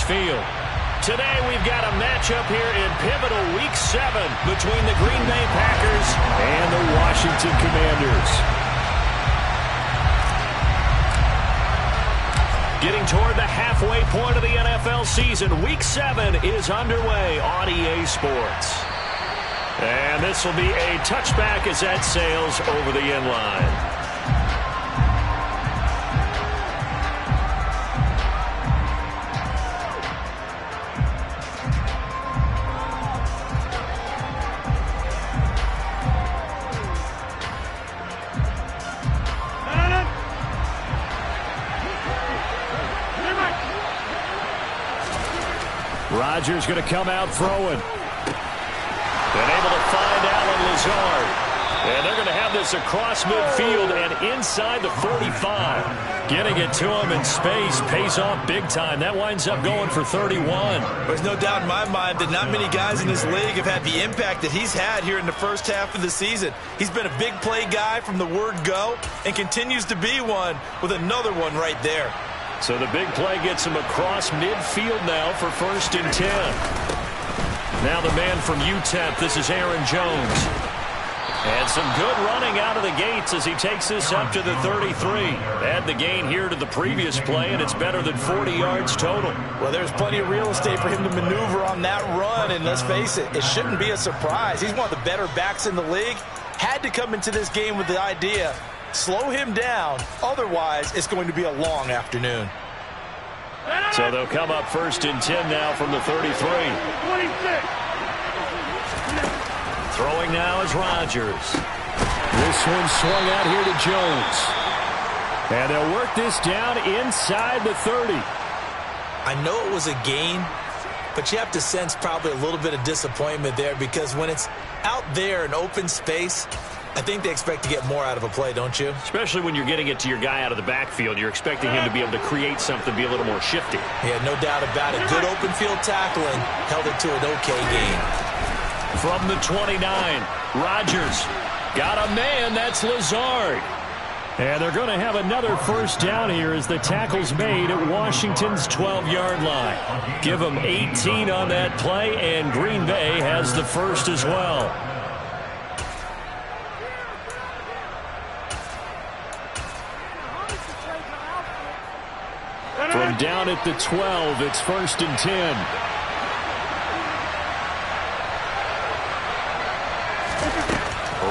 field. Today we've got a matchup here in pivotal Week 7 between the Green Bay Packers and the Washington Commanders. Getting toward the halfway point of the NFL season, Week 7 is underway on EA Sports. And this will be a touchback as that sails over the end line. Rodgers going to come out throwing. And able to find Allen Lazard. And they're going to have this across midfield and inside the 45. Getting it to him in space pays off big time. That winds up going for 31. There's no doubt in my mind that not many guys in this league have had the impact that he's had here in the first half of the season. He's been a big play guy from the word go and continues to be one with another one right there. So the big play gets him across midfield now for 1st and 10. Now the man from UTEP, this is Aaron Jones. And some good running out of the gates as he takes this up to the 33. Add the gain here to the previous play, and it's better than 40 yards total. Well, there's plenty of real estate for him to maneuver on that run, and let's face it, it shouldn't be a surprise. He's one of the better backs in the league. Had to come into this game with the idea, slow him down, otherwise it's going to be a long afternoon. So they'll come up 1st and 10 now from the 33. Throwing now is Rodgers. This one swung out here to Jones. And they'll work this down inside the 30. I know it was a gain, but you have to sense probably a little bit of disappointment there because when it's out there in open space, I think they expect to get more out of a play, don't you? Especially when you're getting it to your guy out of the backfield. You're expecting him to be able to create something, be a little more shifty. Yeah, no doubt about it. Good open field tackling. Held it to an okay gain. From the 29, Rodgers got a man. That's Lazard. And they're going to have another 1st down here as the tackle's made at Washington's 12-yard line. Give them 18 on that play, and Green Bay has the 1st as well. From down at the 12, it's 1st and 10.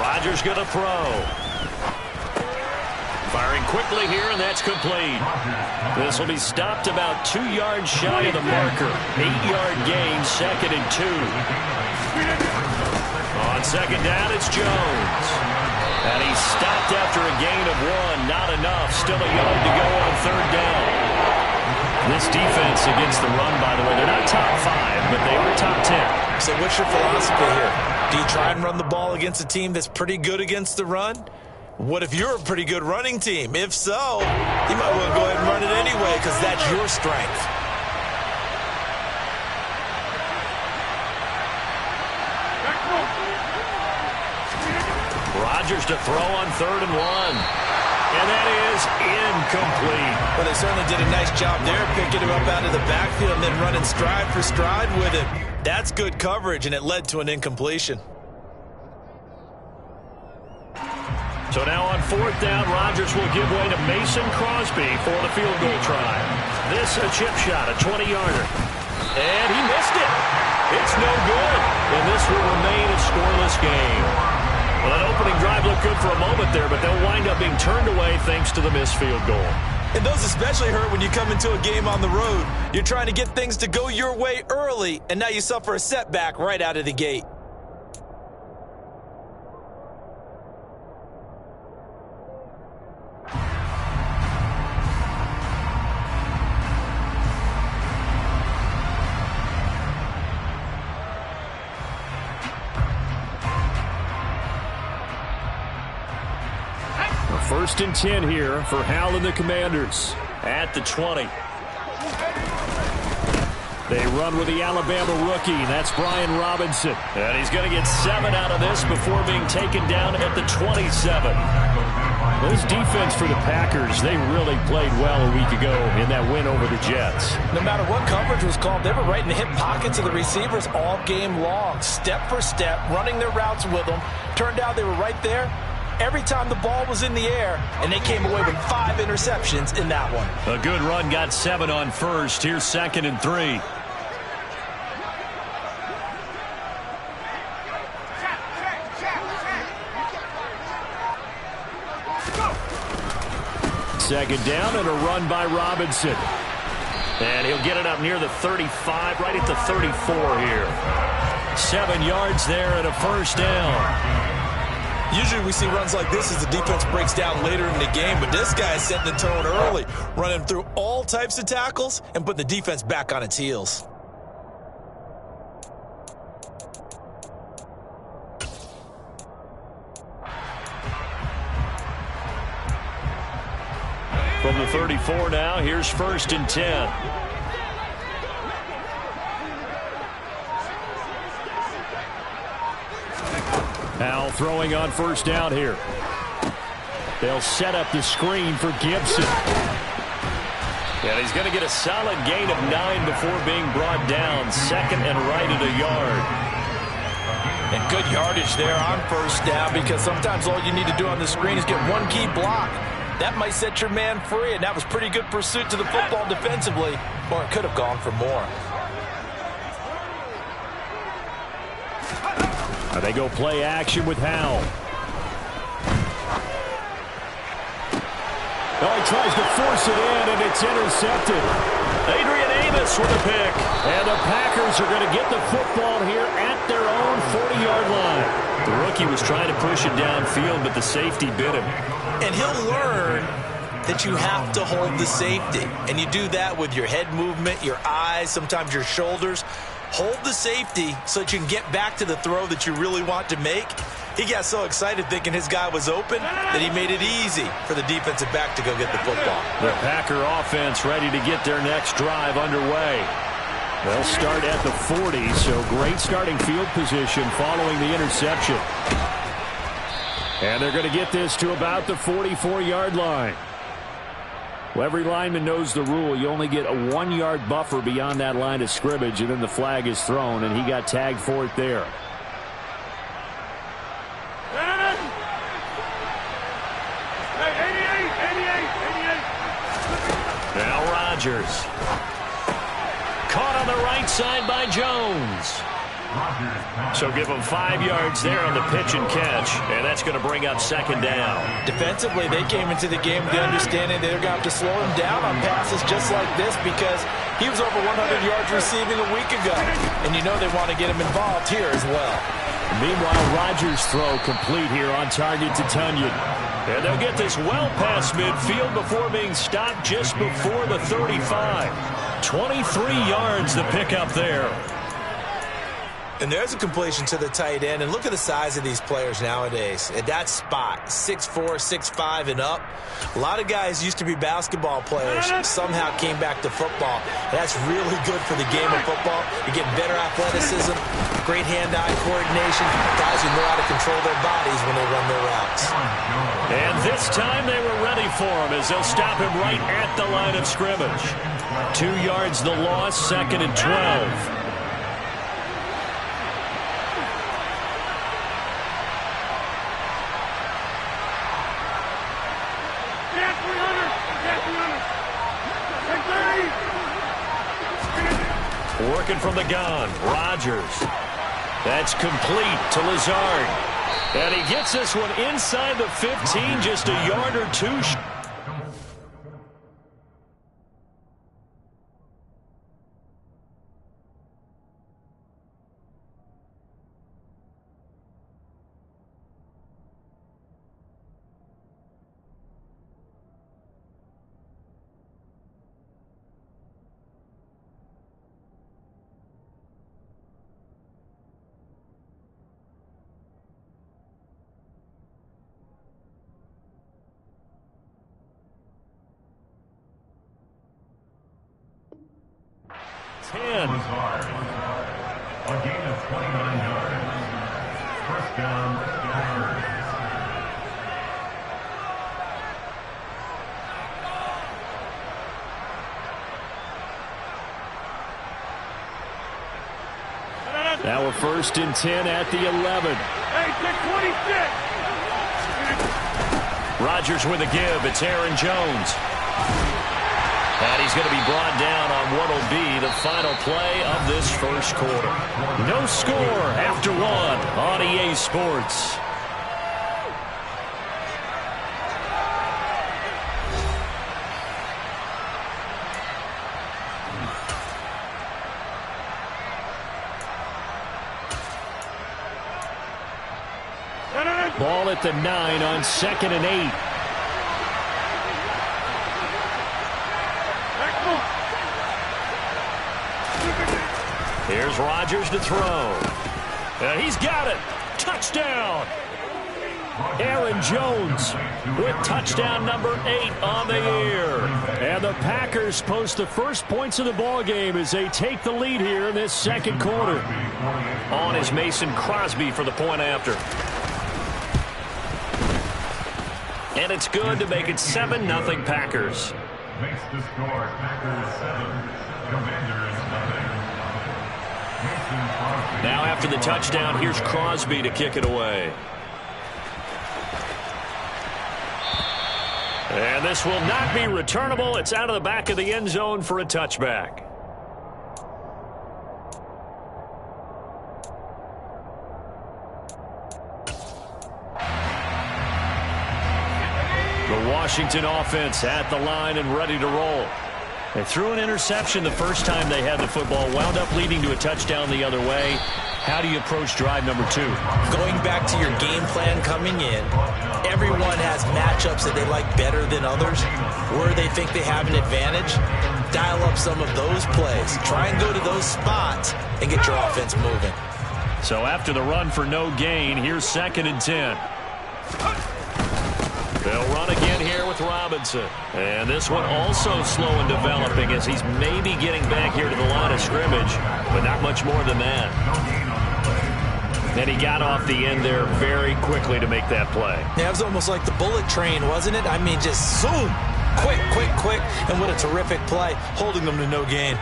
Rodgers going to throw. Firing quickly here, and that's complete. This will be stopped about 2 yards shy of the marker. 8-yard gain, 2nd and 2. On 2nd down, it's Jones. And he's stopped after a gain of 1. Not enough. Still a yard to go on 3rd down. This defense against the run, by the way, they're not top 5, but they are top 10. So what's your philosophy here? Do you try and run the ball against a team that's pretty good against the run? What if you're a pretty good running team? If so, you might want to go ahead and run it anyway because that's your strength. Rodgers to throw on 3rd and 1. And that is incomplete. Well, they certainly did a nice job there, picking him up out of the backfield and then running stride for stride with it. That's good coverage, and it led to an incompletion. So now on 4th down, Rodgers will give way to Mason Crosby for the field goal try. This a chip shot, a 20-yarder. And he missed it. It's no good. And this will remain a scoreless game. Well, that opening drive looked good for a moment there, but they'll wind up being turned away thanks to the missed field goal. And those especially hurt when you come into a game on the road. You're trying to get things to go your way early, and now you suffer a setback right out of the gate. First and 10 here for Hal and the Commanders at the 20. They run with the Alabama rookie. That's Brian Robinson. And he's going to get 7 out of this before being taken down at the 27. This defense for the Packers, they really played well a week ago in that win over the Jets. No matter what coverage was called, they were right in the hip pockets of the receivers all game long, step for step, running their routes with them. Turned out they were right there every time the ball was in the air, and they came away with 5 interceptions in that one. A good run got 7 on first. Here's 2nd and 3. Second down and a run by Robinson. And he'll get it up near the 35, right at the 34 here. 7 yards there and a first down. Usually we see runs like this as the defense breaks down later in the game, but this guy is setting the tone early, running through all types of tackles and putting the defense back on its heels. From the 34 now, here's 1st and 10. Now throwing on 1st down here. They'll set up the screen for Gibson. And he's going to get a solid gain of 9 before being brought down. 2nd and right at a yard. And good yardage there on 1st down, because sometimes all you need to do on the screen is get one key block. That might set your man free, and that was pretty good pursuit to the football defensively, or it could have gone for more. They go play action with Howell. Oh, he tries to force it in, and it's intercepted. Adrian Amos with a pick. And the Packers are going to get the football here at their own 40-yard line. The rookie was trying to push it downfield, but the safety bit him. And he'll learn that you have to hold the safety. And you do that with your head movement, your eyes, sometimes your shoulders. Hold the safety so that you can get back to the throw that you really want to make. He got so excited thinking his guy was open that he made it easy for the defensive back to go get the football. The Packer offense ready to get their next drive underway. They'll start at the 40, so great starting field position following the interception. And they're going to get this to about the 44-yard line. Well, every lineman knows the rule. You only get a 1-yard buffer beyond that line of scrimmage, and then the flag is thrown, and he got tagged for it there. Now Rodgers. Caught on the right side by Jones. So give them 5 yards there on the pitch and catch, and that's going to bring up 2nd down. Defensively, they came into the game with the understanding they're going to have to slow him down on passes just like this, because he was over 100 yards receiving a week ago. And you know they want to get him involved here as well. Meanwhile, Rodgers' throw complete here on target to Tunyon. And they'll get this well past midfield before being stopped just before the 35. 23 yards the pickup there. And there's a completion to the tight end. And look at the size of these players nowadays. At that spot, 6'4", 6'5", and up. A lot of guys used to be basketball players, somehow came back to football. That's really good for the game of football. You're getting better athleticism, great hand-eye coordination, guys who know how to control their bodies when they run their routes. And this time they were ready for him as they'll stop him right at the line of scrimmage. 2 yards the loss, 2nd and 12. Working from the gun, Rodgers. That's complete to Lazard. And he gets this one inside the 15, just a yard or two. A gain of 29 yards. 1st down, Now a 1st and 10 at the 11. Hey, pick 26. Rodgers with a give. It's Aaron Jones. And he's going to be brought down on what will be the final play of this first quarter. No score after 1 on EA Sports. Ball at the 9 on 2nd and 8. Here's Rodgers to throw. And he's got it. Touchdown. Aaron Jones with touchdown number 8 on the year. And the Packers post the first points of the ball game as they take the lead here in this second quarter. On is Mason Crosby for the point after. And it's good to make it 7-0 Packers. Makes the score Packers 7, Commanders nothing. Now after the touchdown, here's Crosby to kick it away. And this will not be returnable. It's out of the back of the end zone for a touchback. The Washington offense at the line and ready to roll. They threw an interception the first time they had the football, wound up leading to a touchdown the other way. How do you approach drive number 2? Going back to your game plan coming in, everyone has matchups that they like better than others. Where they think they have an advantage, dial up some of those plays. Try and go to those spots and get your offense moving. So after the run for no gain, here's 2nd and 10. They'll run again here with Robinson. And this one also slow in developing as he's maybe getting back here to the line of scrimmage, but not much more than that. And he got off the end there very quickly to make that play. Yeah, it was almost like the bullet train, wasn't it? I mean, just zoom. Quick, quick, quick. And what a terrific play, holding them to no gain.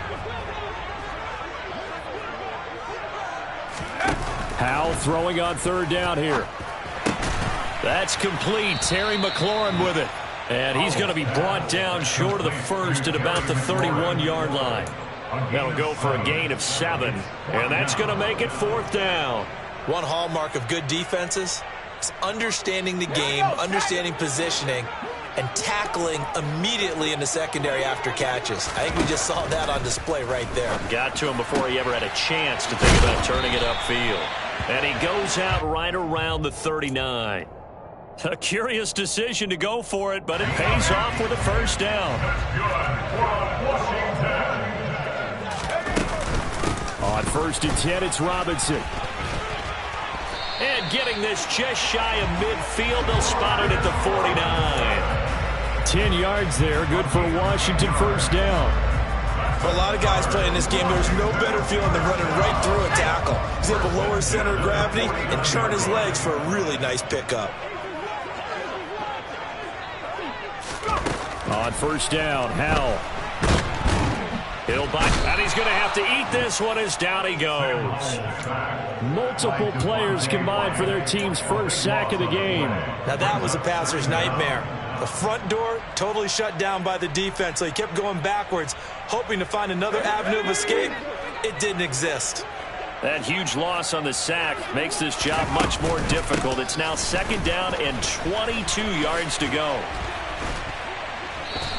Howell throwing on 3rd down here. That's complete. Terry McLaurin with it. And he's going to be brought down short of the first at about the 31-yard line. That'll go for a gain of 7. And that's going to make it 4th down. One hallmark of good defenses is understanding the game, understanding positioning, and tackling immediately in the secondary after catches. I think we just saw that on display right there. Got to him before he ever had a chance to think about turning it upfield. And he goes out right around the 39. A curious decision to go for it, but it pays off with a 1st down. On 1st and 10, it's Robinson. And getting this just shy of midfield, they'll spot it at the 49. 10 yards there, good for a Washington 1st down. For a lot of guys playing this game, there's no better feeling than running right through a tackle. He's able to lower center of gravity and churn his legs for a really nice pickup. On 1st down, Howell. He'll bite, and he's going to have to eat this one as down he goes. Multiple players combined for their team's 1st sack of the game. Now that was a passer's nightmare. The front door totally shut down by the defense, so he kept going backwards, hoping to find another avenue of escape. It didn't exist. That huge loss on the sack makes this job much more difficult. It's now 2nd down and 22 yards to go.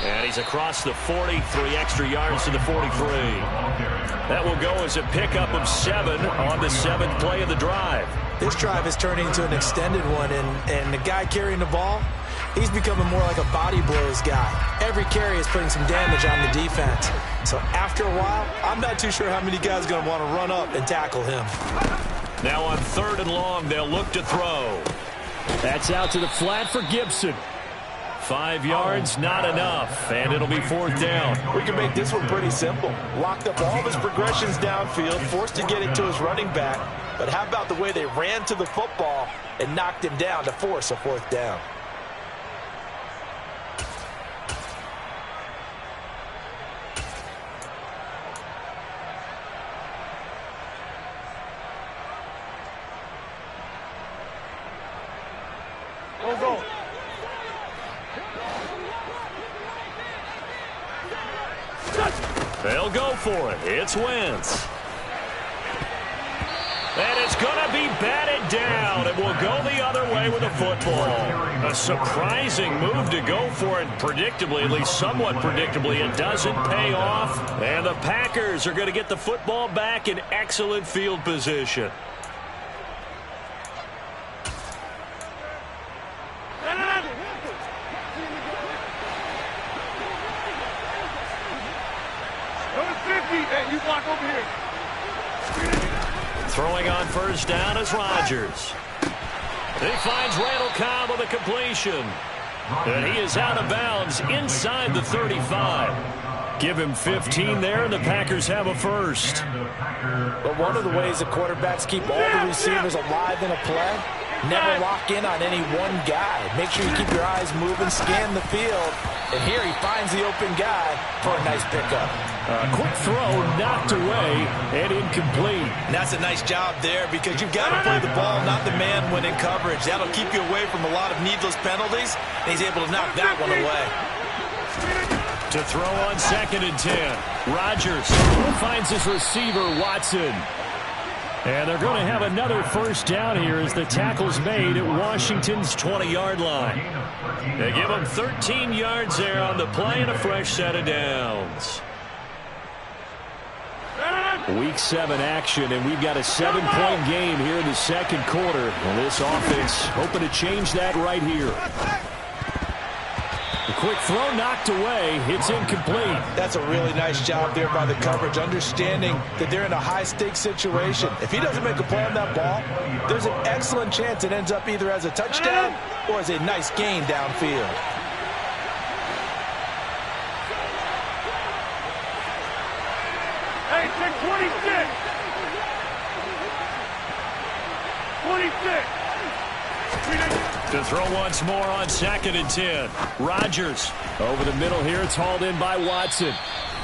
And he's across the 40, 3 extra yards to the 43. That will go as a pickup of 7 on the 7th play of the drive. This drive is turning into an extended one, and the guy carrying the ball, he's becoming more like a body blows guy. Every carry is putting some damage on the defense. So after a while, I'm not too sure how many guys are going to want to run up and tackle him. Now on 3rd and long, they'll look to throw. That's out to the flat for Gibson. 5 yards, not enough, and it'll be 4th down. We can make this one pretty simple. Locked up all of his progressions downfield, forced to get it to his running back. But how about the way they ran to the football and knocked him down to force a 4th down? go. They'll go for it. It's Wentz. And it's going to be batted down. It will go the other way with the football. A surprising move to go for it predictably, at least somewhat predictably. It doesn't pay off. And the Packers are going to get the football back in excellent field position. Hey, you block over here. Throwing on first down is Rodgers. He finds Randall Cobb with a completion. And he is out of bounds inside the 35. Give him 15 there, and the Packers have a first. But one of the ways the quarterbacks keep all the receivers alive in a play, never lock in on any one guy. Make sure you keep your eyes moving, scan the field. And here he finds the open guy for a nice pickup. Quick throw knocked away and incomplete. And that's a nice job there because you've got to play the ball, not the man when in coverage. That'll keep you away from a lot of needless penalties, and he's able to knock that one away. To throw on 2nd and 10. Rodgers finds his receiver, Watson. And they're going to have another first down here as the tackle's made at Washington's 20-yard line. They give him 13 yards there on the play and a fresh set of downs. Week 7 action, and we've got a 7-point game here in the second quarter. And this offense hoping to change that right here. A quick throw knocked away. It's incomplete. That's a really nice job there by the coverage, understanding that they're in a high-stakes situation. If he doesn't make a play on that ball, there's an excellent chance it ends up either as a touchdown or as a nice gain downfield. Hey, check 26. 26. To throw once more on 2nd and 10. Rodgers over the middle here. It's hauled in by Watson.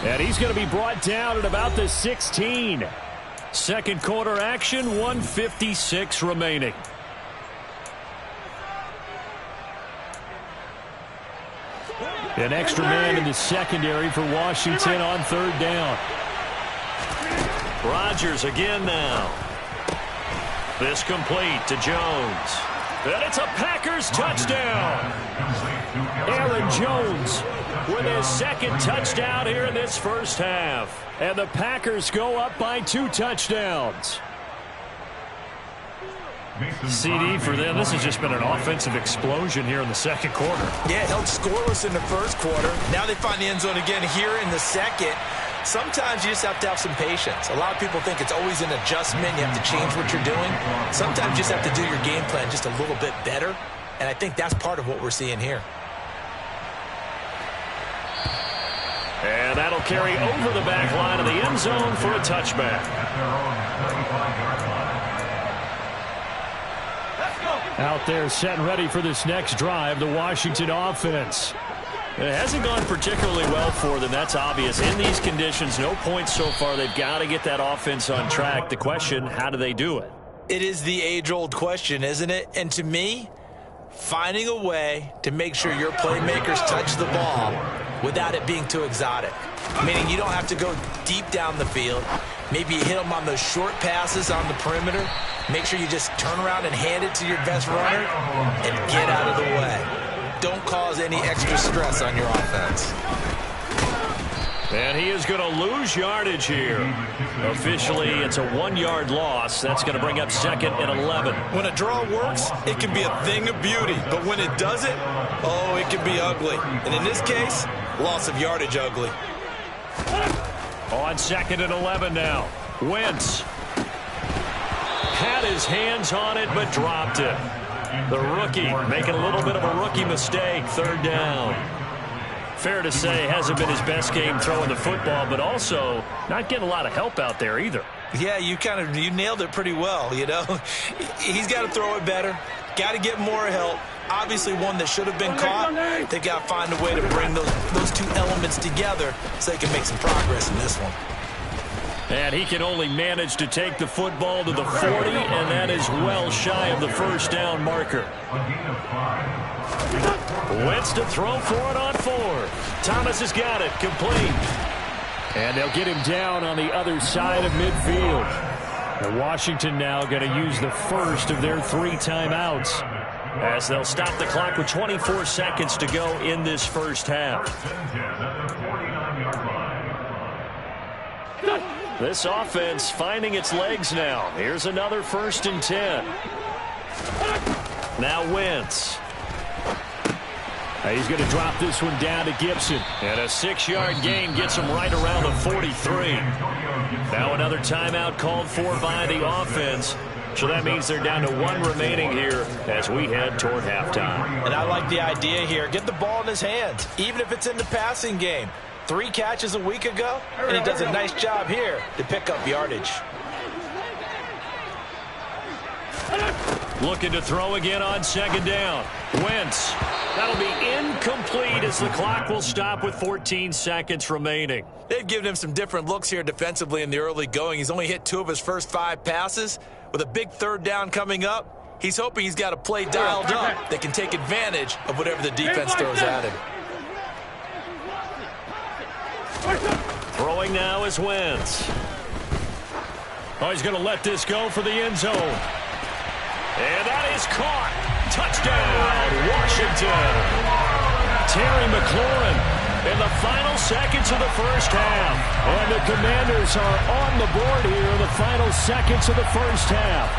And he's going to be brought down at about the 16. Second quarter action, 1:56 remaining. An extra man in the secondary for Washington on 3rd down. Rodgers again now. This complete to Jones. And it's a Packers touchdown. Aaron Jones with his 2nd touchdown here in this first half. And the Packers go up by 2 touchdowns. CD for them. This has just been an offensive explosion here in the second quarter. Yeah, held scoreless in the first quarter. Now they find the end zone again here in the second. Sometimes you just have to have some patience. A lot of people think it's always an adjustment. You have to change what you're doing. Sometimes you just have to do your game plan just a little bit better. And I think that's part of what we're seeing here. And that'll carry over the back line of the end zone for a touchback. Out there set and ready for this next drive, the Washington offense. It hasn't gone particularly well for them. That's obvious. In these conditions, no points so far. They've got to get that offense on track. The question, how do they do it? It is the age-old question, isn't it? And to me, finding a way to make sure your playmakers touch the ball without it being too exotic. Meaning you don't have to go deep down the field. Maybe you hit them on those short passes on the perimeter. Make sure you just turn around and hand it to your best runner and get out of the way. Don't cause any extra stress on your offense. And he is going to lose yardage here. Officially, it's a 1-yard loss. That's going to bring up 2nd and 11. When a draw works, it can be a thing of beauty. But when it doesn't, oh, it can be ugly. And in this case, loss of yardage ugly. On 2nd and 11 now. Wentz had his hands on it but dropped it. The rookie making a little bit of a rookie mistake. 3rd down. Fair to say, hasn't been his best game throwing the football, but also not getting a lot of help out there either. Yeah, you nailed it pretty well, you know. He's got to throw it better. Got to get more help. Obviously one that should have been caught. They got to find a way to bring those two elements together so they can make some progress in this one. And he can only manage to take the football to the 40, and that is well shy of the first down marker. Wentz to throw for it on 4. Thomas has got it, complete. And they'll get him down on the other side of midfield. And Washington now going to use the first of their 3 timeouts, as they'll stop the clock with 24 seconds to go in this first half. This offense finding its legs now. Here's another 1st and 10. Now Wentz. He's going to drop this one down to Gibson. And a 6-yard gain gets him right around the 43. Now another timeout called for by the offense. So that means they're down to 1 remaining here as we head toward halftime. And I like the idea here. Get the ball in his hands, even if it's in the passing game. 3 catches a week ago, and he does a nice job here to pick up yardage. Looking to throw again on 2nd down. Wentz. That'll be incomplete as the clock will stop with 14 seconds remaining. They've given him some different looks here defensively in the early going. He's only hit 2 of his first 5 passes. With a big 3rd down coming up, he's hoping he's got a play dialed up that can take advantage of whatever the defense throws at him. Throwing now is Wentz. Oh, he's going to let this go for the end zone. And that is caught. Touchdown, Washington. Terry McLaurin in the final seconds of the first half. And the Commanders are on the board here in the final seconds of the first half.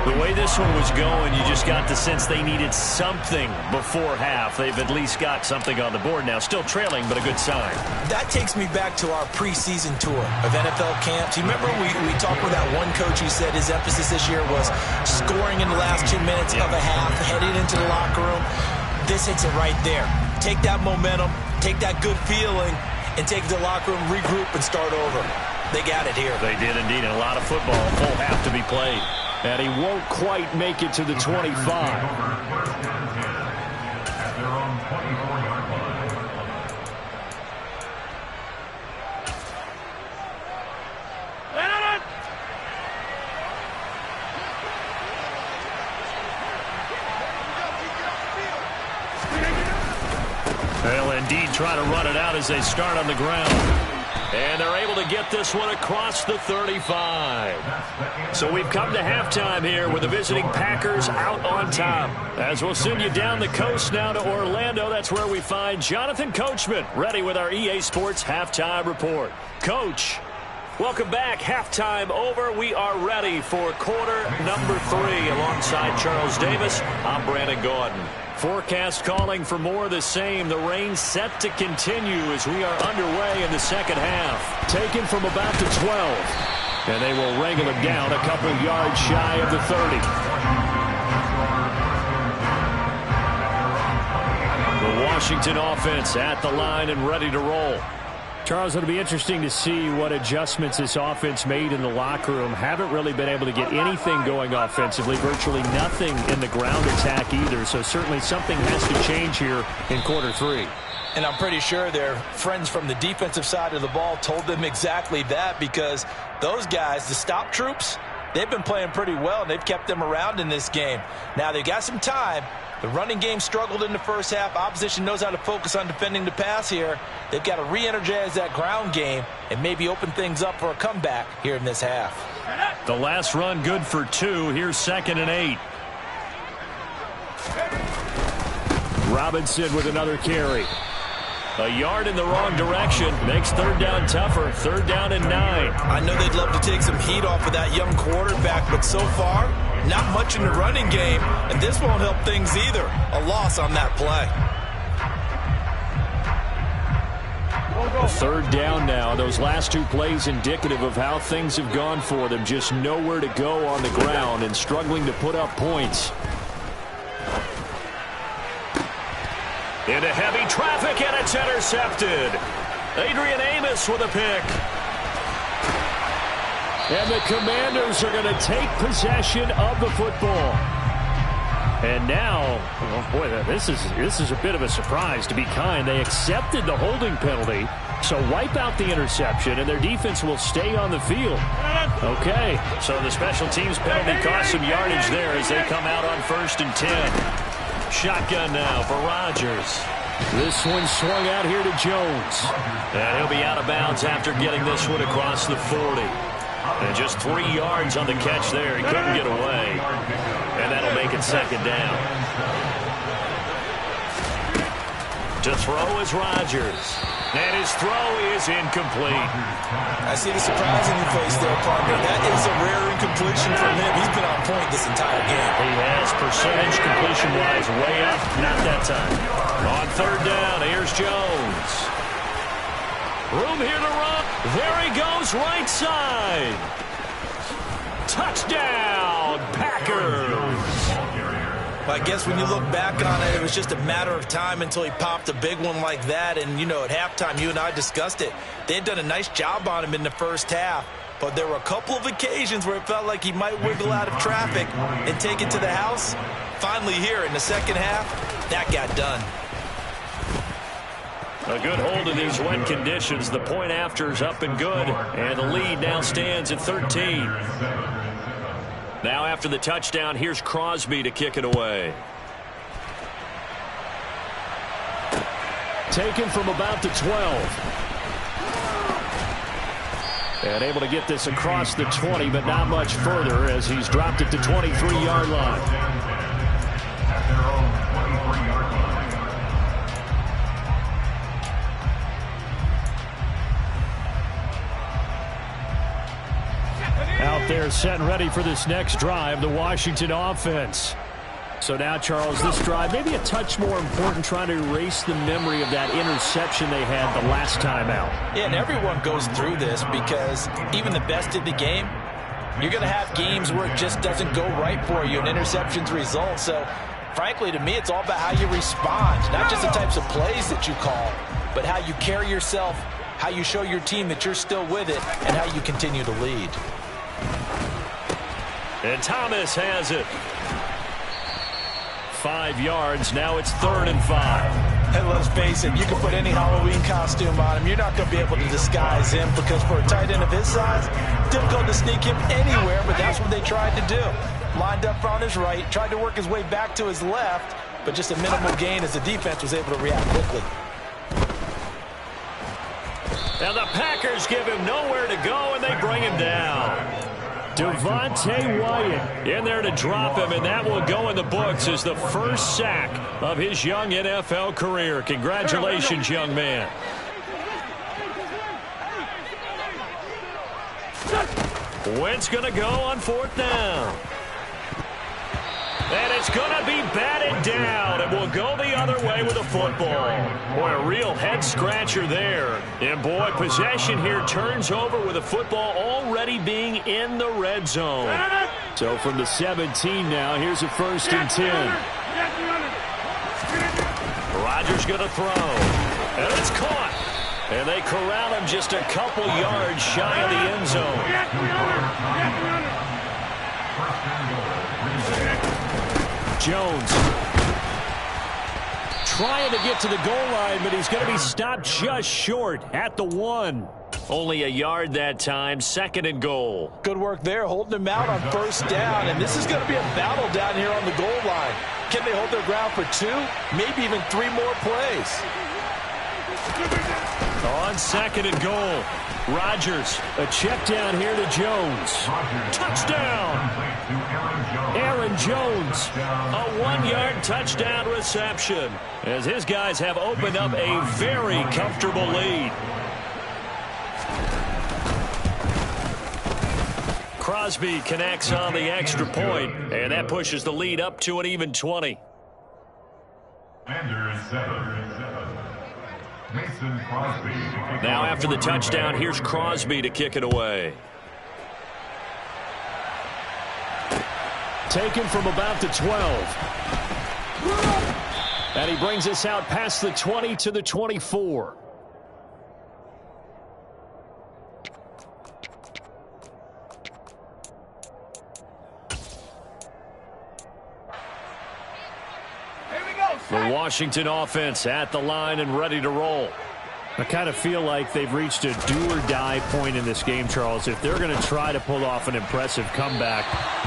The way this one was going, you just got the sense they needed something before half. They've at least got something on the board now. Still trailing, but a good sign. That takes me back to our preseason tour of NFL camps. You remember we talked with that one coach who said his emphasis this year was scoring in the last 2 minutes of a half, heading into the locker room. This hits it right there. Take that momentum, take that good feeling, and take it to the locker room, regroup, and start over. They got it here. They did indeed, and a lot of football, full half to be played. And he won't quite make it to the 25. They'll indeed try to run it out as they start on the ground. And they're able to get this one across the 35. So we've come to halftime here with the visiting Packers out on top. As we'll send you down the coast now to Orlando, that's where we find Jonathan Coachman ready with our EA Sports Halftime Report. Coach, welcome back. Halftime over. We are ready for quarter number 3 alongside Charles Davis. I'm Brandon Gordon. Forecast calling for more of the same. The rain set to continue as we are underway in the second half. Taken from about the 12. And they will wrangle him down a couple yards shy of the 30. The Washington offense at the line and ready to roll. Charles, it'll be interesting to see what adjustments this offense made in the locker room. Haven't really been able to get anything going offensively, virtually nothing in the ground attack either. So certainly something has to change here in quarter 3. And I'm pretty sure their friends from the defensive side of the ball told them exactly that, because those guys, the stop troops, they've been playing pretty well, and they've kept them around in this game. Now they've got some time. The running game struggled in the first half. Opposition knows how to focus on defending the pass here. They've got to re-energize that ground game and maybe open things up for a comeback here in this half. The last run good for 2. Here's 2nd and 8. Robinson with another carry. A yard in the wrong direction makes 3rd down tougher. 3rd down and 9. I know they'd love to take some heat off of that young quarterback, but so far, not much in the running game, and this won't help things either. A loss on that play. 3rd down now. Those last 2 plays indicative of how things have gone for them. Just nowhere to go on the ground and struggling to put up points. Into heavy traffic, and it's intercepted. Adrian Amos with a pick. And the Commanders are going to take possession of the football. And now, oh boy, this is a bit of a surprise, to be kind. They accepted the holding penalty. So wipe out the interception, and their defense will stay on the field. Okay, so the special teams penalty cost some yardage there as they come out on 1st and 10. Shotgun now for Rodgers. This one swung out here to Jones. And he'll be out of bounds after getting this one across the 40. And just 3 yards on the catch there. He couldn't get away. And that'll make it 2nd down. To throw is Rodgers. And his throw is incomplete. I see the surprise in your face there, partner. That is a rare incompletion from him. He's been on point this entire game. He has, percentage completion-wise way up. Not that time. On 3rd down, here's Jones. Room here to run. There he goes, right side. Touchdown, Packers. I guess when you look back on it, it was just a matter of time until he popped a big one like that. And, you know, at halftime, you and I discussed it. They had done a nice job on him in the first half. But there were a couple of occasions where it felt like he might wiggle out of traffic and take it to the house. Finally here in the second half, that got done. A good hold of these wet conditions. The point after is up and good. And the lead now stands at 13. Now after the touchdown, here's Crosby to kick it away. Taken from about the 12. And able to get this across the 20, but not much further as he's dropped it to 23-yard line. At their own 23-yard line. Out there set and ready for this next drive, the Washington offense. So now, Charles, this drive maybe a touch more important, trying to erase the memory of that interception they had the last time out. Yeah, and everyone goes through this because even the best in the game, you're going to have games where it just doesn't go right for you, and interceptions result. So, frankly, to me, it's all about how you respond, not just the types of plays that you call, but how you carry yourself, how you show your team that you're still with it, and how you continue to lead. And Thomas has it. 5 yards. Now it's 3rd and 5. And let's face it, you can put any Halloween costume on him. You're not going to be able to disguise him because for a tight end of his size, difficult to sneak him anywhere, but that's what they tried to do. Lined up on his right, tried to work his way back to his left, but just a minimal gain as the defense was able to react quickly. And the Packers give him nowhere to go, and they bring him down. Devontae Wyatt in there to drop him, and that will go in the books as the first sack of his young NFL career. Congratulations, young man. Wentz going to go on 4th down. And it's going to be batted down, and will go the other way with a football. Boy, a real head-scratcher there. And, boy, possession here turns over with a football already being in the red zone. So from the 17 now, here's a 1st and 10. Rodgers going to throw. And it's caught. And they corral him just a couple yards shy of the end zone. Jones trying to get to the goal line, but he's going to be stopped just short at the 1. Only a yard that time, 2nd and goal. Good work there, holding him out on 1st down, and this is going to be a battle down here on the goal line. Can they hold their ground for 2, maybe even 3 more plays? On 2nd and goal, Rodgers, a check down here to Jones. Touchdown! Aaron Jones, a 1-yard touchdown reception, as his guys have opened up a very comfortable lead. Crosby connects on the extra point, and that pushes the lead up to an even 20. Mason Crosby. Now after the touchdown, here's Crosby to kick it away. Taken from about the 12. And he brings us out past the 20 to the 24. The Washington offense at the line and ready to roll. I kind of feel like they've reached a do-or-die point in this game, Charles. If they're going to try to pull off an impressive comeback,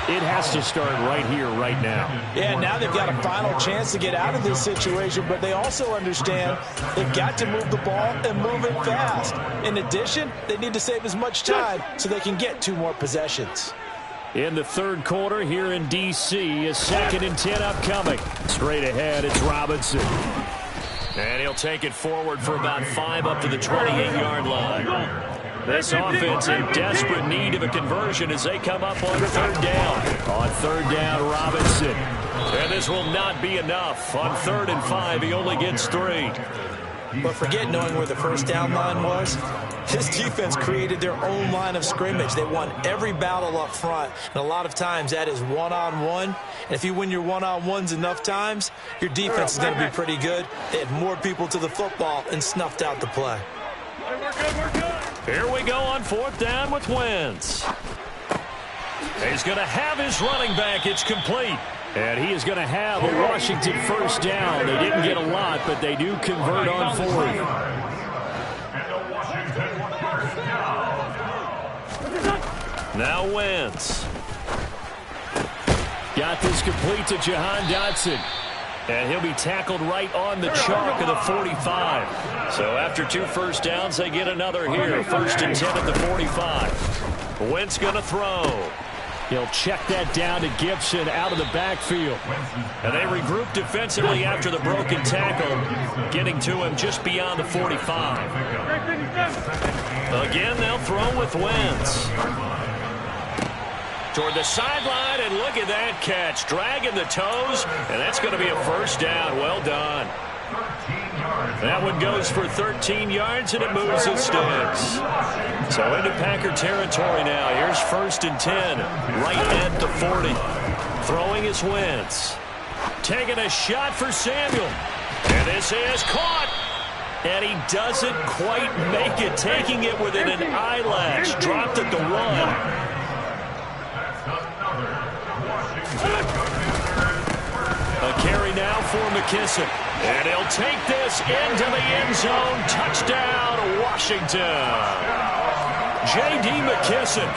it has to start right here, right now. Yeah, now they've got a final chance to get out of this situation, but they also understand they've got to move the ball and move it fast. In addition, they need to save as much time so they can get 2 more possessions. In the third quarter here in D.C., a 2nd and 10 upcoming. Straight ahead, it's Robinson. And he'll take it forward for about 5 up to the 28-yard line. This offense in desperate need of a conversion as they come up on 3rd down. On 3rd down, Robinson. And this will not be enough. On 3rd and 5, he only gets 3. But forget knowing where the first down line was. This defense created their own line of scrimmage. They won every battle up front. And a lot of times that is one-on-one. And if you win your one-on-ones enough times, your defense is going to be pretty good. They had more people to the football and snuffed out the play. Here we go on 4th down with Wentz. He's going to have his running back. It's complete. And he is going to have a Washington first down. They didn't get a lot, but they do convert on 4th. Now Wentz. Got this complete to Jahan Dotson. And he'll be tackled right on the chalk of the 45. So after 2 first downs, they get another here. 1st and 10 at the 45. Wentz going to throw. He'll check that down to Gibson out of the backfield. And they regroup defensively after the broken tackle, getting to him just beyond the 45. Again, they'll throw with Wentz. Toward the sideline, and look at that catch. Dragging the toes, and that's going to be a first down. Well done. That one goes for 13 yards, and it moves the sticks. So into Packer territory now. Here's 1st and 10, right at the 40. Throwing is Wentz. Taking a shot for Samuel. And this is caught. And he doesn't quite make it, taking it within an eyelash. Dropped at the 1. A carry now for McKissick. And he'll take this into the end zone. Touchdown, Washington. J.D. McKissick,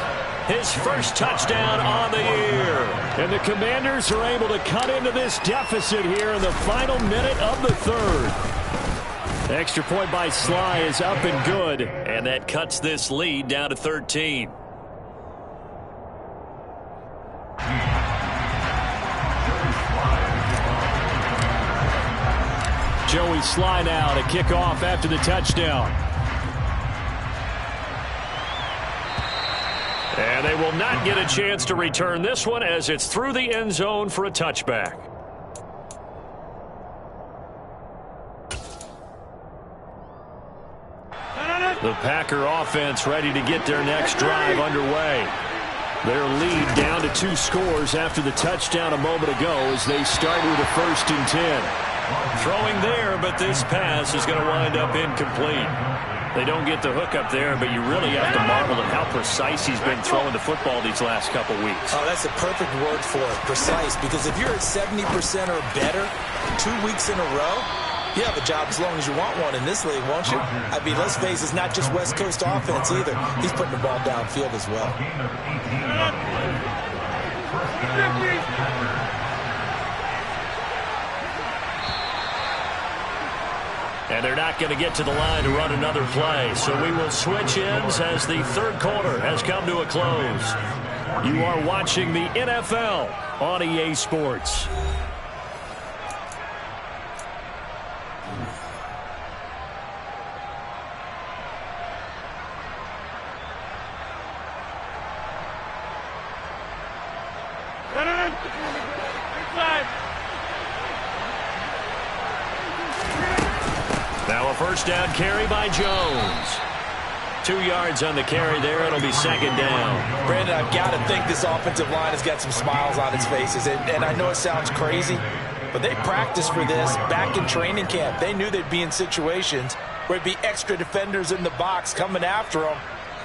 his first touchdown on the year. And the Commanders are able to cut into this deficit here in the final minute of the 3rd. Extra point by Sly is up and good. And that cuts this lead down to 13. Joey Sly now to kick off after the touchdown. And they will not get a chance to return this one as it's through the end zone for a touchback. The Packer offense ready to get their next drive underway. Their lead down to 2 scores after the touchdown a moment ago as they start with a 1st and 10. Throwing there, but this pass is going to wind up incomplete. They don't get the hook up there, but you really have to marvel at how precise he's been throwing the football these last couple weeks. Oh, that's a perfect word for it, precise, because if you're at 70% or better 2 weeks in a row, you have a job as long as you want one in this league, won't you? I mean, let's face it, it's not just West Coast offense either. He's putting the ball downfield as well. And they're not going to get to the line to run another play. So we will switch ends as the 3rd quarter has come to a close. You are watching the NFL on EA Sports. Now a first down carry by Jones. 2 yards on the carry there. It'll be 2nd down. Brandon, I've got to think this offensive line has got some smiles on its faces. And I know it sounds crazy, but they practiced for this back in training camp. They knew they'd be in situations where it'd be extra defenders in the box coming after them,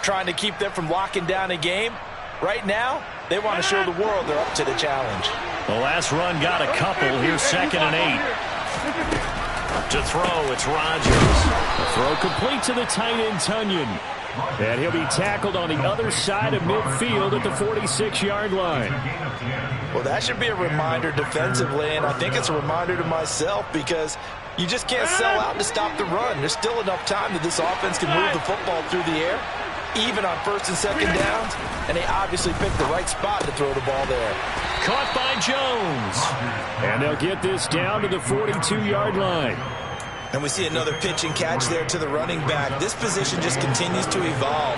trying to keep them from locking down a game. Right now, they want to show the world they're up to the challenge. The last run got a couple. Here's 2nd and 8. To throw, it's Rodgers. Throw complete to the tight end, Tunyon. And he'll be tackled on the other side of midfield at the 46-yard line. Well, that should be a reminder defensively, and I think it's a reminder to myself because you just can't sell out to stop the run. There's still enough time that this offense can move the football through the air, even on first and second downs, and they obviously picked the right spot to throw the ball there. Caught by Jones. And they'll get this down to the 42-yard line. And we see another pitch and catch there to the running back. This position just continues to evolve.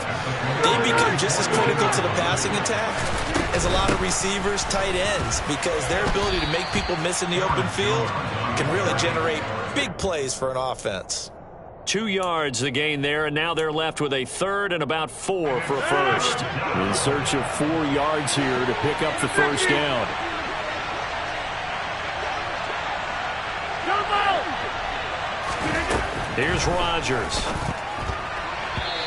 They become just as critical to the passing attack as a lot of receivers, tight ends, because their ability to make people miss in the open field can really generate big plays for an offense. 2 yards the gain there, and now they're left with a third and about 4 for a first. In search of 4 yards here to pick up the first down. Here's Rodgers.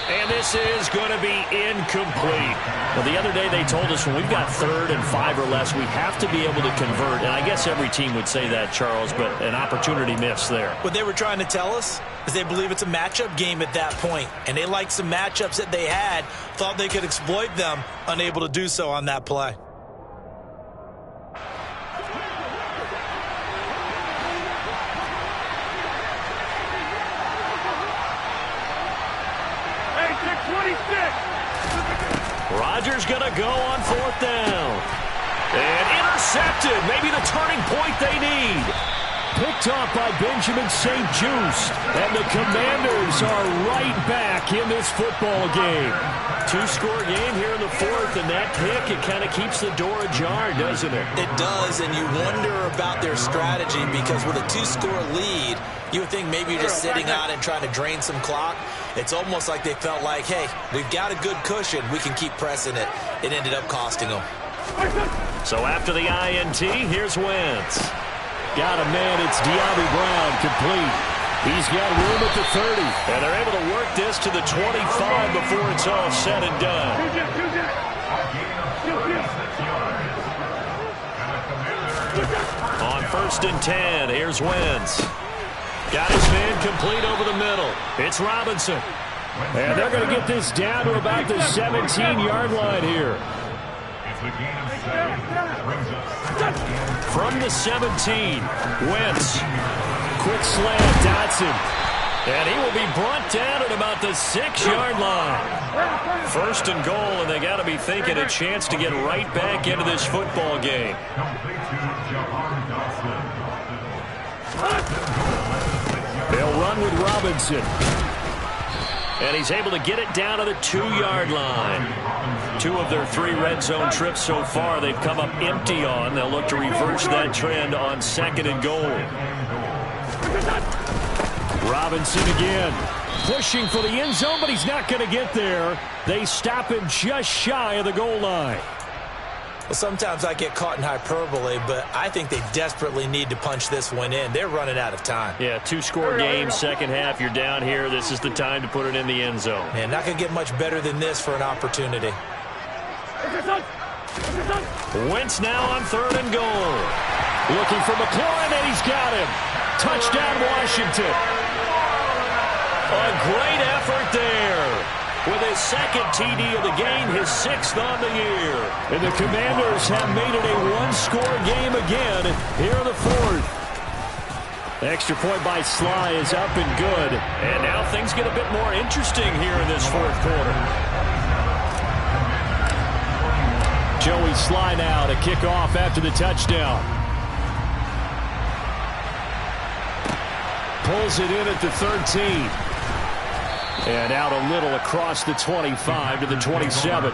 And this is going to be incomplete. Well, the other day they told us when we've got 3rd and 5 or less, we have to be able to convert. And I guess every team would say that, Charles, but an opportunity missed there. What they were trying to tell us is they believe it's a matchup game at that point. And they liked some matchups that they had, thought they could exploit them, unable to do so on that play. Rodgers going to go on 4th down. And intercepted. Maybe the turning point they need. Picked off by Benjamin St-Juste. And the Commanders are right back in this football game. 2-score game here in the 4th, and that pick, it kind of keeps the door ajar, doesn't it? It does, and you wonder about their strategy because with a 2-score lead, you would think maybe you're just sitting on and trying to drain some clock. It's almost like they felt like, hey, we've got a good cushion. We can keep pressing it. It ended up costing them. So after the INT, here's Wentz. Got a man. It's De'Ami Brown complete. He's got room at the 30. And they're able to work this to the 25 before it's all said and done. On 1st and 10, here's Wentz. Got his man complete over the middle. It's Robinson. And they're going to get this down to about the 17-yard line here. From the 17, Wentz. Quick slant, Dotson. And he will be brought down at about the 6-yard line. 1st and goal, and they got to be thinking a chance to get right back into this football game. They'll run with Robinson. And he's able to get it down to the 2-yard line. 2 of their 3 red zone trips so far they've come up empty on. They'll look to reverse that trend on 2nd and goal. Robinson again. Pushing for the end zone, but he's not going to get there. They stop him just shy of the goal line. Well, sometimes I get caught in hyperbole, but I think they desperately need to punch this one in. They're running out of time. Yeah, 2-score game, second half. You're down here. This is the time to put it in the end zone. Man, not going to get much better than this for an opportunity. Wentz now on 3rd and goal. Looking for McLaurin, and he's got him. Touchdown, Washington. A great effort there. With his 2nd TD of the game, his 6th on the year. And the Commanders have made it a 1-score game again here in the 4th. The extra point by Sly is up and good. And now things get a bit more interesting here in this 4th quarter. Joey Sly now to kick off after the touchdown. Pulls it in at the 13. And out a little across the 25 to the 27.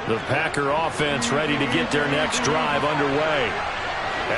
The Packer offense ready to get their next drive underway.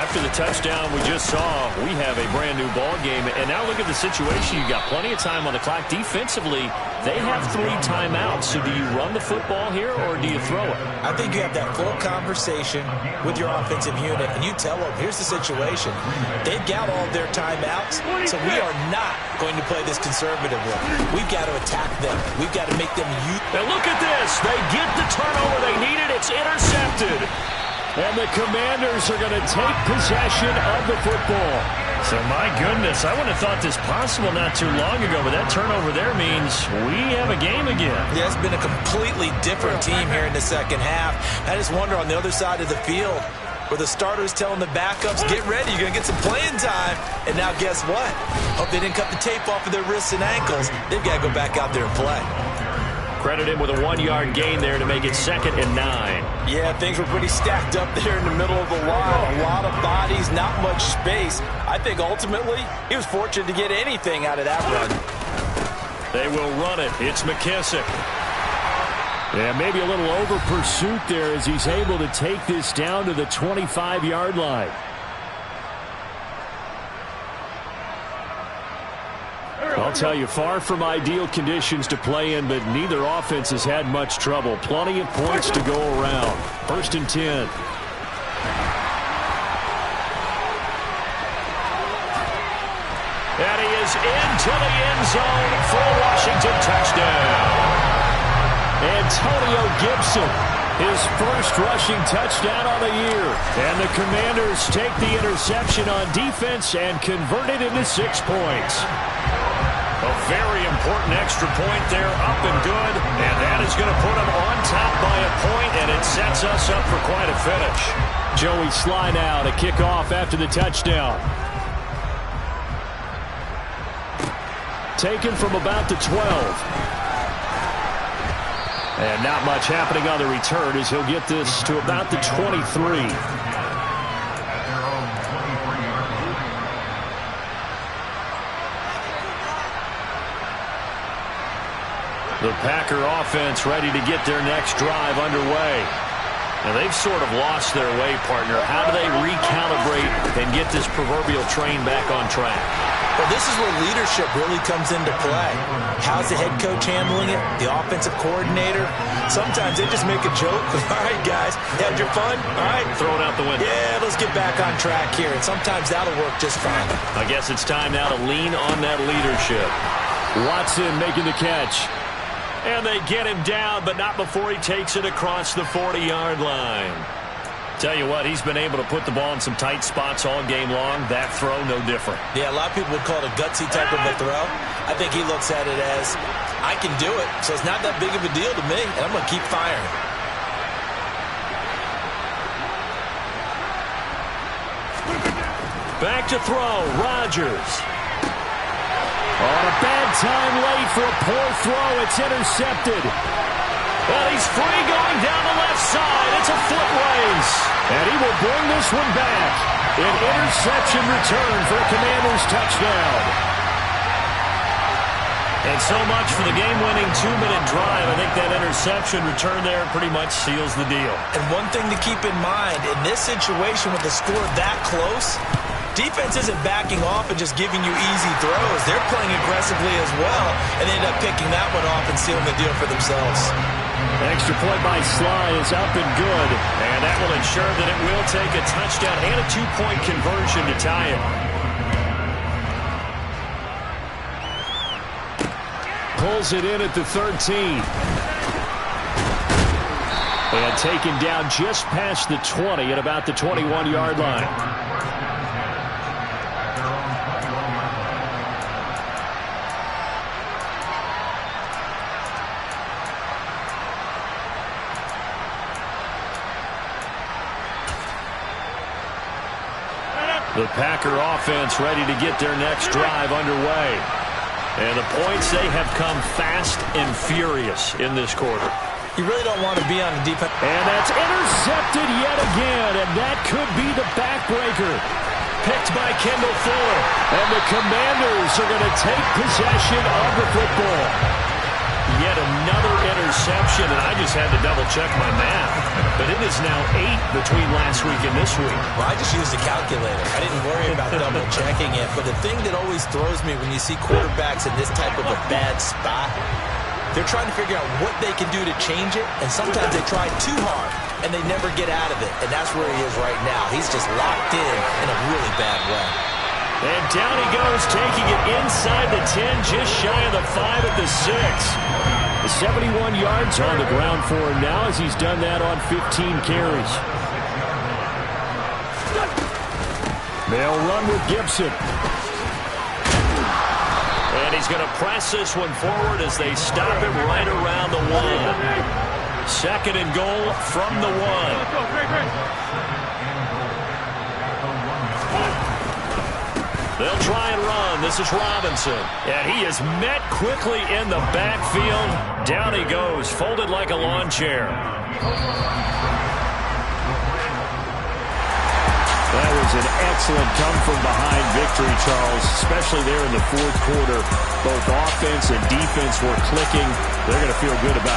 after the touchdown we just saw, we have a brand new ball game. And now look at the situation. You've got plenty of time on the clock. Defensively, they have 3 timeouts. So do you run the football here or do you throw it? I think you have that full conversation with your offensive unit, and you tell them, here's the situation. They've got all of their timeouts, so we are not going to play this conservatively. We've got to attack them. We've got to make them use. And look at this. They get the turnover they needed. It's intercepted. And the Commanders are going to take possession of the football. So, my goodness, I wouldn't have thought this possible not too long ago, but that turnover there means we have a game again. Yeah, it's been a completely different team here in the second half. I just wonder on the other side of the field where the starters telling the backups, get ready, you're going to get some playing time. And now guess what? Hope they didn't cut the tape off of their wrists and ankles. They've got to go back out there and play. Credit him with a 1-yard gain there to make it 2nd and 9. Yeah, things were pretty stacked up there in the middle of the line. A lot of bodies, not much space. I think ultimately he was fortunate to get anything out of that run. They will run it. It's McKissick. Yeah, maybe a little over pursuit there as he's able to take this down to the 25-yard line. I'll tell you, far from ideal conditions to play in, but neither offense has had much trouble. Plenty of points to go around. 1st and 10. And he is into the end zone for a Washington touchdown. Antonio Gibson, his first rushing touchdown on the year. And the Commanders take the interception on defense and convert it into 6 points. A very important extra point there, up and good, and that is going to put them on top by a point, and it sets us up for quite a finish. Joey Sly now to kick off after the touchdown. Taken from about the 12. And not much happening on the return as he'll get this to about the 23. The Packer offense ready to get their next drive underway. Now they've sort of lost their way, partner. How do they recalibrate and get this proverbial train back on track? Well, this is where leadership really comes into play. How's the head coach handling it? The offensive coordinator? Sometimes they just make a joke. All right, guys, you had your fun? All right. Throw it out the window. Yeah, let's get back on track here. And sometimes that'll work just fine. I guess it's time now to lean on that leadership. Watson making the catch. And they get him down, but not before he takes it across the 40-yard line. Tell you what, he's been able to put the ball in some tight spots all game long. That throw, no different. Yeah, a lot of people would call it a gutsy type of a throw. I think he looks at it as, I can do it, so it's not that big of a deal to me, and I'm going to keep firing. Back to throw, Rodgers. On a bad time late for a poor throw. It's intercepted. Well, he's free going down the left side. It's a foot race. And he will bring this one back. An interception return for a Commanders touchdown. And so much for the game-winning 2-minute drive. I think that interception return there pretty much seals the deal. And one thing to keep in mind, in this situation with the score that close, defense isn't backing off and just giving you easy throws. They're playing aggressively as well, and they end up picking that one off and sealing the deal for themselves. Extra point by Sly is up and good, and that will ensure that it will take a touchdown and a 2-point conversion to tie it. Pulls it in at the 13. And taken down just past the 20 at about the 21-yard line. The Packer offense ready to get their next drive underway. And the points, they have come fast and furious in this quarter. You really don't want to be on the defense. And that's intercepted yet again, and that could be the backbreaker. Picked by Kendall Fuller. And the Commanders are going to take possession of the football. Yet another interception, and I just had to double-check my math. But it is now 8 between last week and this week. Well, I just used a calculator. I didn't worry about double-checking it. But the thing that always throws me when you see quarterbacks in this type of a bad spot, they're trying to figure out what they can do to change it, and sometimes they try too hard, and they never get out of it. And that's where he is right now. He's just locked in a really bad way. And down he goes, taking it inside the 10, just shy of the 5 at the 6. The 71 yards on the ground for him now as he's done that on 15 carries. They'll run with Gibson. And he's going to press this one forward as they stop him right around the 1. Second and goal from the 1. They'll try and run. This is Robinson. And he is met quickly in the backfield. Down he goes, folded like a lawn chair. That was an excellent come-from-behind victory, Charles, especially there in the fourth quarter. Both offense and defense were clicking. They're going to feel good about it.